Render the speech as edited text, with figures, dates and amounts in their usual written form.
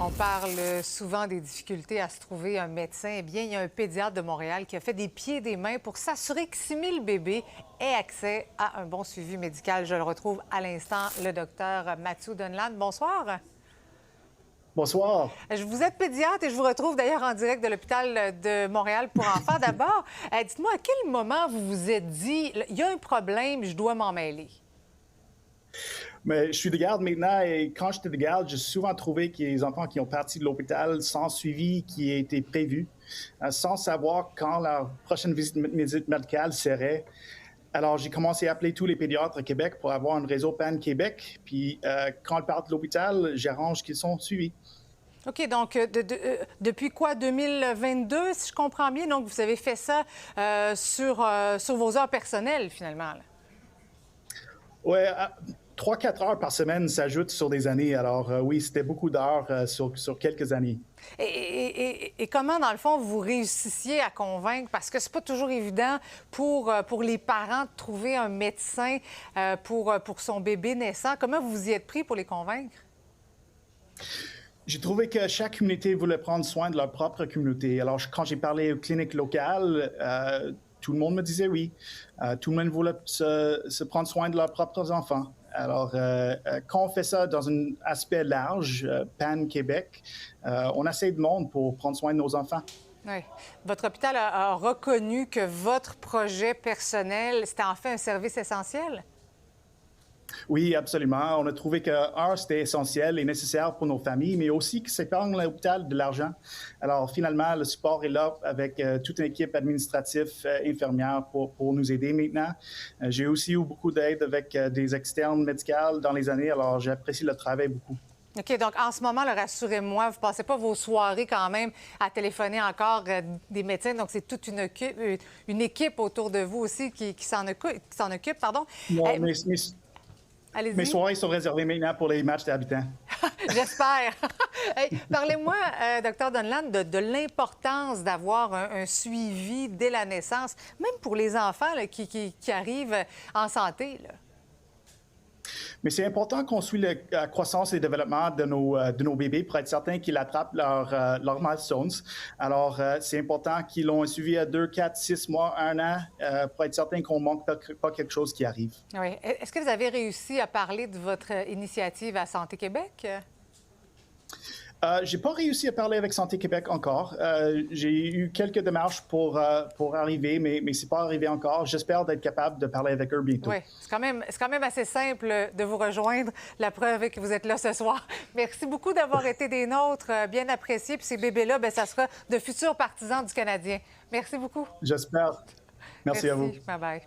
On parle souvent des difficultés à se trouver un médecin. Eh bien, il y a un pédiatre de Montréal qui a fait des pieds et des mains pour s'assurer que 6 000 bébés aient accès à un bon suivi médical. Je le retrouve à l'instant, le docteur Mathieu Donlan. Bonsoir. Bonsoir. Vous êtes pédiatre et je vous retrouve d'ailleurs en direct de l'hôpital de Montréal pour enfants. D'abord, dites-moi, à quel moment vous vous êtes dit, il y a un problème, je dois m'en mêler? Mais je suis de garde maintenant et quand j'étais de garde, j'ai souvent trouvé qu'il y a des enfants qui ont parti de l'hôpital sans suivi qui a été prévu, sans savoir quand leur prochaine visite médicale serait. Alors, j'ai commencé à appeler tous les pédiatres au Québec pour avoir un réseau PAN Québec. Puis, quand ils partent de l'hôpital, j'arrange qu'ils sont suivis. OK, donc depuis quoi, 2022, si je comprends bien? Donc, vous avez fait ça sur vos heures personnelles, finalement. Oui, 3-4 heures par semaine s'ajoutent sur des années. Alors, oui, c'était beaucoup d'heures sur quelques années. Et comment, dans le fond, vous réussissiez à convaincre? Parce que c'est pas toujours évident pour les parents de trouver un médecin pour son bébé naissant. Comment vous vous y êtes pris pour les convaincre? J'ai trouvé que chaque communauté voulait prendre soin de leur propre communauté. Alors, quand j'ai parlé aux cliniques locales, tout le monde me disait oui. Tout le monde voulait se prendre soin de leurs propres enfants. Alors, quand on fait ça dans un aspect large, PAN Québec, on a assez de monde pour prendre soin de nos enfants. Oui. Votre hôpital a reconnu que votre projet personnel, c'était en fait un service essentiel? Oui, absolument. On a trouvé que, c'était essentiel et nécessaire pour nos familles, mais aussi que ça épargne l'hôpital de l'argent. Alors, finalement, le support est là avec toute une équipe administrative, infirmière pour nous aider maintenant. J'ai aussi eu beaucoup d'aide avec des externes médicales dans les années, alors j'apprécie le travail beaucoup. OK, donc en ce moment, rassurez-moi, vous ne passez pas vos soirées quand même à téléphoner encore des médecins, donc c'est toute une équipe autour de vous aussi qui s'en occupe, pardon. Non, Allez-y. mes soirées sont réservées maintenant pour les matchs d'habitants. J'espère. Hey, parlez-moi, docteur Donlan, de l'importance d'avoir un suivi dès la naissance, même pour les enfants là, qui arrivent en santé. Là. Mais c'est important qu'on suive la croissance et le développement de nos bébés pour être certain qu'ils attrapent leurs milestones. Alors, c'est important qu'ils l'ont suivi à 2, 4, 6 mois, 1 an, pour être certain qu'on ne manque pas quelque chose qui arrive. Oui. Est-ce que vous avez réussi à parler de votre initiative à Santé Québec? J'ai pas réussi à parler avec Santé Québec encore. J'ai eu quelques démarches pour arriver, mais c'est pas arrivé encore. J'espère d'être capable de parler avec eux bientôt. Oui, c'est quand même assez simple de vous rejoindre. La preuve est que vous êtes là ce soir. Merci beaucoup d'avoir été des nôtres, bien appréciés. Puis ces bébés-là, bien, ça sera de futurs partisans du Canadien. Merci beaucoup. J'espère. Merci à vous. Bye-bye.